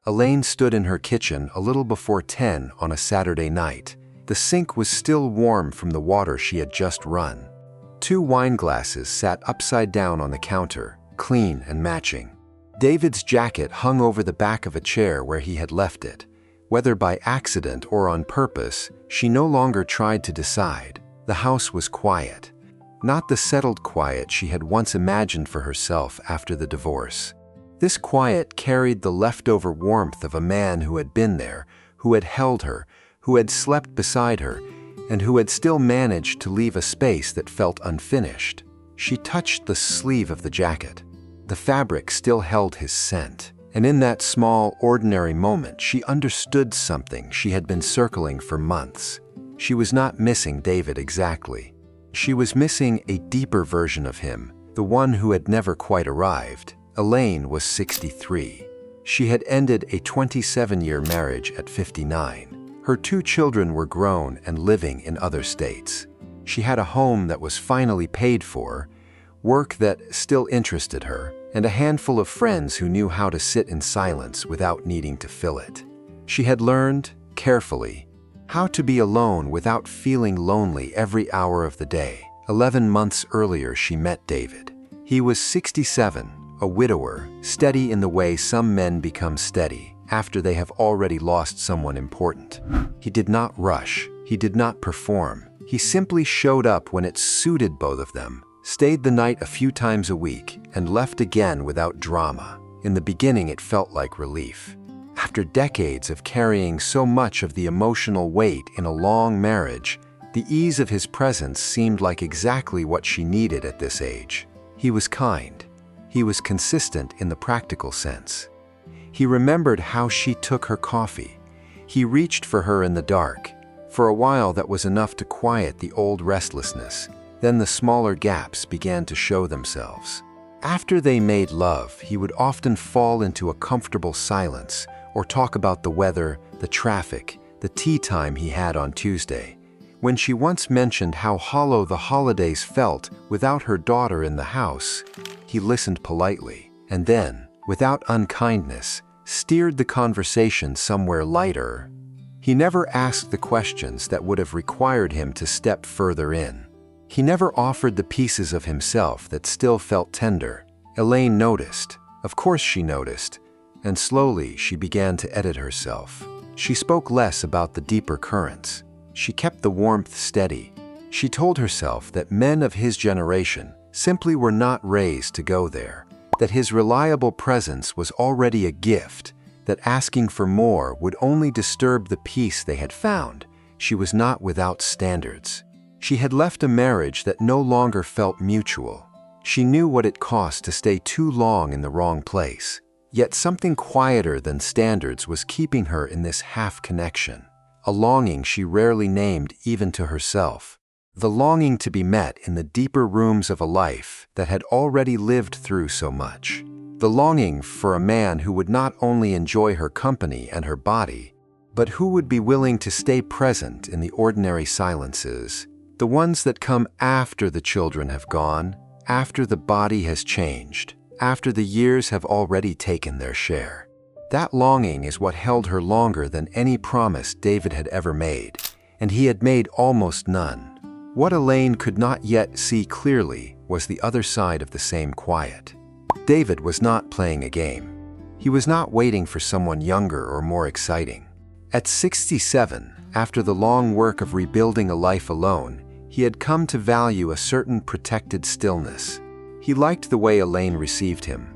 Elaine stood in her kitchen a little before 10 on a Saturday night. The sink was still warm from the water she had just run. 2 wine glasses sat upside down on the counter, clean and matching. David's jacket hung over the back of a chair where he had left it. Whether by accident or on purpose, she no longer tried to decide. The house was quiet. Not the settled quiet she had once imagined for herself after the divorce. This quiet carried the leftover warmth of a man who had been there, who had held her, who had slept beside her, and who had still managed to leave a space that felt unfinished. She touched the sleeve of the jacket. The fabric still held his scent, and in that small, ordinary moment she understood something she had been circling for months. She was not missing David exactly. She was missing a deeper version of him, the one who had never quite arrived. Elaine was 63. She had ended a 27-year marriage at 59. Her 2 children were grown and living in other states. She had a home that was finally paid for, work that still interested her, and a handful of friends who knew how to sit in silence without needing to fill it. She had learned, carefully, how to be alone without feeling lonely every hour of the day. 11 months earlier, she met David. He was 67, a widower, steady in the way some men become steady after they have already lost someone important. He did not rush. He did not perform. He simply showed up when it suited both of them, stayed the night a few times a week, and left again without drama. In the beginning, it felt like relief. After decades of carrying so much of the emotional weight in a long marriage, the ease of his presence seemed like exactly what she needed at this age. He was kind. He was consistent in the practical sense. He remembered how she took her coffee. He reached for her in the dark. For a while, that was enough to quiet the old restlessness. Then the smaller gaps began to show themselves. After they made love, he would often fall into a comfortable silence or talk about the weather, the traffic, the tea time he had on Tuesday. When she once mentioned how hollow the holidays felt without her daughter in the house, he listened politely, and then, without unkindness, steered the conversation somewhere lighter. He never asked the questions that would have required him to step further in. He never offered the pieces of himself that still felt tender. Elaine noticed. Of course she noticed. And slowly she began to edit herself. She spoke less about the deeper currents. She kept the warmth steady. She told herself that men of his generation simply were not raised to go there, that his reliable presence was already a gift, that asking for more would only disturb the peace they had found. She was not without standards. She had left a marriage that no longer felt mutual. She knew what it cost to stay too long in the wrong place. Yet something quieter than standards was keeping her in this half-connection, a longing she rarely named even to herself. The longing to be met in the deeper rooms of a life that had already lived through so much. The longing for a man who would not only enjoy her company and her body, but who would be willing to stay present in the ordinary silences, the ones that come after the children have gone, after the body has changed, after the years have already taken their share. That longing is what held her longer than any promise David had ever made, and he had made almost none. What Elaine could not yet see clearly was the other side of the same quiet. David was not playing a game. He was not waiting for someone younger or more exciting. At 67, after the long work of rebuilding a life alone, he had come to value a certain protected stillness. He liked the way Elaine received him.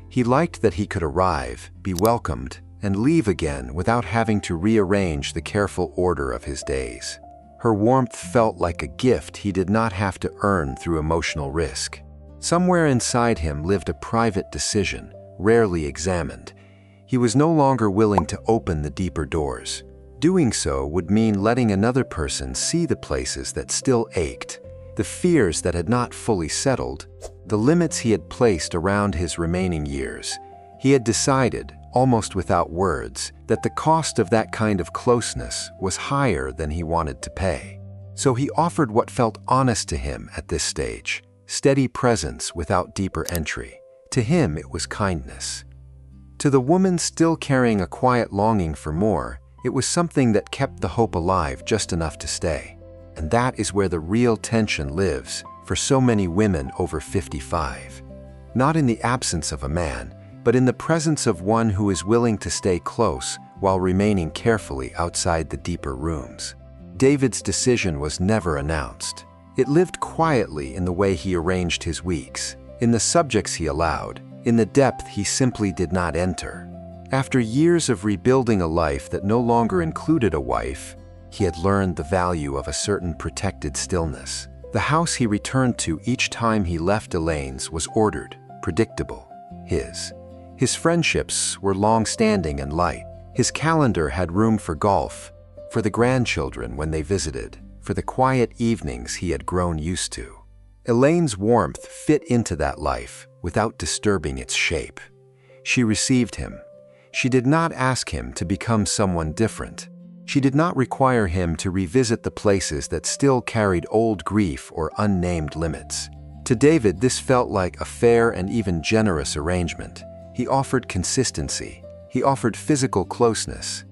He liked that he could arrive, be welcomed, and leave again without having to rearrange the careful order of his days. Her warmth felt like a gift he did not have to earn through emotional risk. Somewhere inside him lived a private decision, rarely examined. He was no longer willing to open the deeper doors. Doing so would mean letting another person see the places that still ached, the fears that had not fully settled, the limits he had placed around his remaining years. He had decided, almost without words, that the cost of that kind of closeness was higher than he wanted to pay. So he offered what felt honest to him at this stage, steady presence without deeper entry. To him, it was kindness. To the woman still carrying a quiet longing for more, it was something that kept the hope alive just enough to stay. And that is where the real tension lives for so many women over 55. Not in the absence of a man, but in the presence of one who is willing to stay close while remaining carefully outside the deeper rooms. David's decision was never announced. It lived quietly in the way he arranged his weeks, in the subjects he allowed, in the depth he simply did not enter. After years of rebuilding a life that no longer included a wife, he had learned the value of a certain protected stillness. The house he returned to each time he left Elaine's was ordered, predictable. His friendships were long-standing and light. His calendar had room for golf, for the grandchildren when they visited, for the quiet evenings he had grown used to. Elaine's warmth fit into that life without disturbing its shape. She received him. She did not ask him to become someone different. She did not require him to revisit the places that still carried old grief or unnamed limits. To David, this felt like a fair and even generous arrangement. He offered consistency. He offered physical closeness.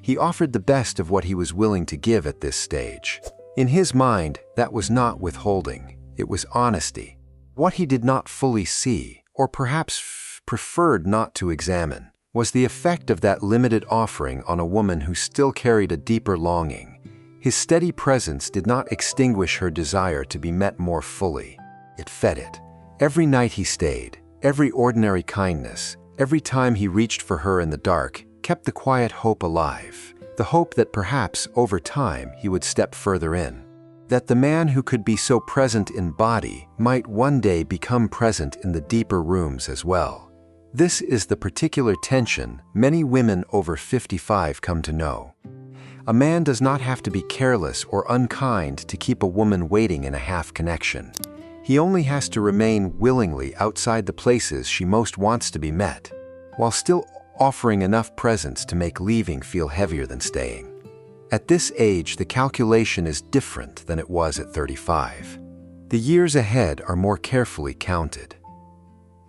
He offered the best of what he was willing to give at this stage. In his mind, that was not withholding. It was honesty. What he did not fully see, or perhaps preferred not to examine, was the effect of that limited offering on a woman who still carried a deeper longing. His steady presence did not extinguish her desire to be met more fully. It fed it. Every night he stayed, every ordinary kindness, every time he reached for her in the dark, kept the quiet hope alive, the hope that perhaps, over time, he would step further in. That the man who could be so present in body might one day become present in the deeper rooms as well. This is the particular tension many women over 55 come to know. A man does not have to be careless or unkind to keep a woman waiting in a half-connection. He only has to remain willingly outside the places she most wants to be met, while still offering enough presence to make leaving feel heavier than staying. At this age, the calculation is different than it was at 35. The years ahead are more carefully counted.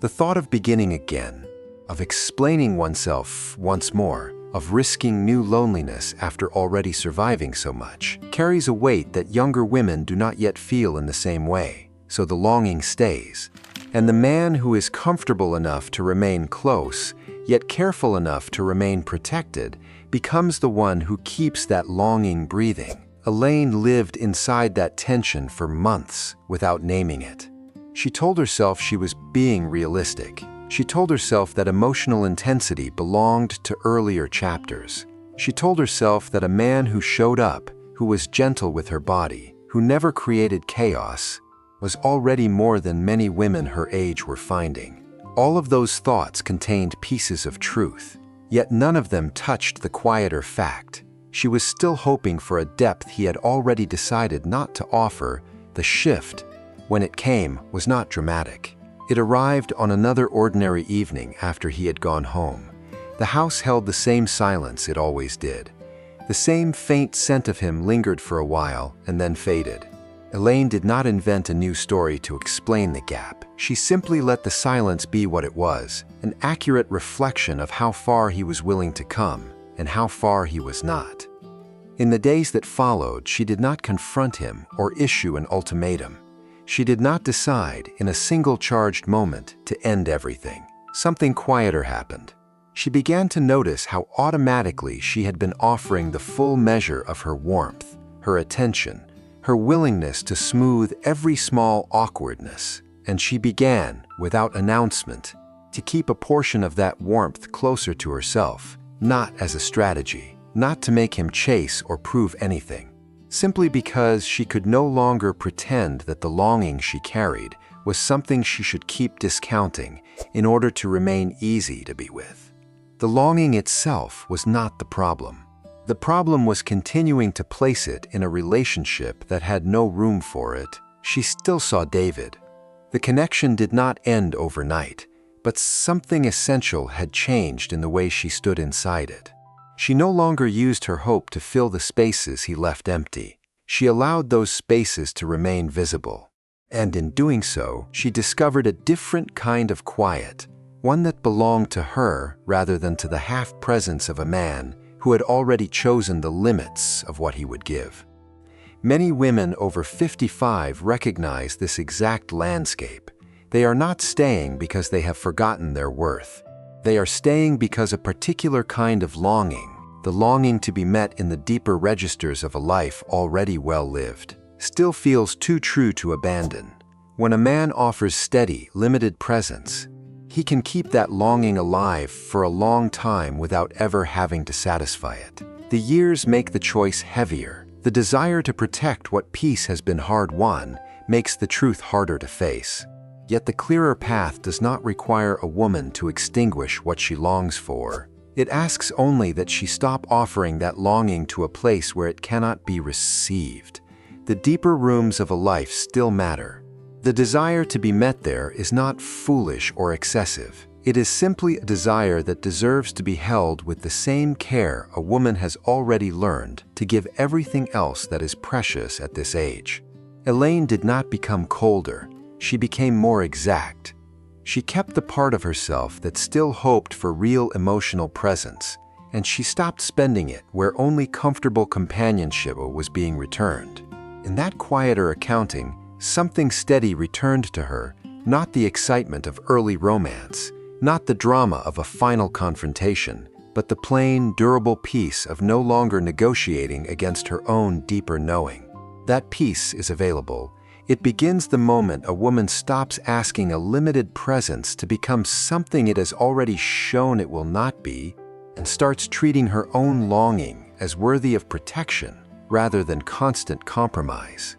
The thought of beginning again, of explaining oneself once more, of risking new loneliness after already surviving so much, carries a weight that younger women do not yet feel in the same way, so the longing stays. And the man who is comfortable enough to remain close, yet careful enough to remain protected, becomes the one who keeps that longing breathing. Elaine lived inside that tension for months without naming it. She told herself she was being realistic. She told herself that emotional intensity belonged to earlier chapters. She told herself that a man who showed up, who was gentle with her body, who never created chaos, was already more than many women her age were finding. All of those thoughts contained pieces of truth, yet none of them touched the quieter fact. She was still hoping for a depth he had already decided not to offer. The shift, when it came, was not dramatic. It arrived on another ordinary evening after he had gone home. The house held the same silence it always did. The same faint scent of him lingered for a while and then faded. Elaine did not invent a new story to explain the gap. She simply let the silence be what it was, an accurate reflection of how far he was willing to come and how far he was not. In the days that followed, she did not confront him or issue an ultimatum. She did not decide, in a single charged moment, to end everything. Something quieter happened. She began to notice how automatically she had been offering the full measure of her warmth, her attention, her willingness to smooth every small awkwardness, and she began, without announcement, to keep a portion of that warmth closer to herself, not as a strategy, not to make him chase or prove anything, simply because she could no longer pretend that the longing she carried was something she should keep discounting in order to remain easy to be with. The longing itself was not the problem. The problem was continuing to place it in a relationship that had no room for it. She still saw David. The connection did not end overnight, but something essential had changed in the way she stood inside it. She no longer used her hope to fill the spaces he left empty. She allowed those spaces to remain visible. And in doing so, she discovered a different kind of quiet, one that belonged to her rather than to the half-presence of a man who had already chosen the limits of what he would give. Many women over 55 recognize this exact landscape. They are not staying because they have forgotten their worth. They are staying because a particular kind of longing, the longing to be met in the deeper registers of a life already well lived, still feels too true to abandon. When a man offers steady, limited presence, he can keep that longing alive for a long time without ever having to satisfy it. The years make the choice heavier. The desire to protect what peace has been hard-won makes the truth harder to face. Yet the clearer path does not require a woman to extinguish what she longs for. It asks only that she stop offering that longing to a place where it cannot be received. The deeper rooms of a life still matter. The desire to be met there is not foolish or excessive. It is simply a desire that deserves to be held with the same care a woman has already learned to give everything else that is precious at this age. Elaine did not become colder. She became more exact. She kept the part of herself that still hoped for real emotional presence, and she stopped spending it where only comfortable companionship was being returned. In that quieter accounting, something steady returned to her, not the excitement of early romance, not the drama of a final confrontation, but the plain, durable peace of no longer negotiating against her own deeper knowing. That peace is available. It begins the moment a woman stops asking a limited presence to become something it has already shown it will not be, and starts treating her own longing as worthy of protection rather than constant compromise.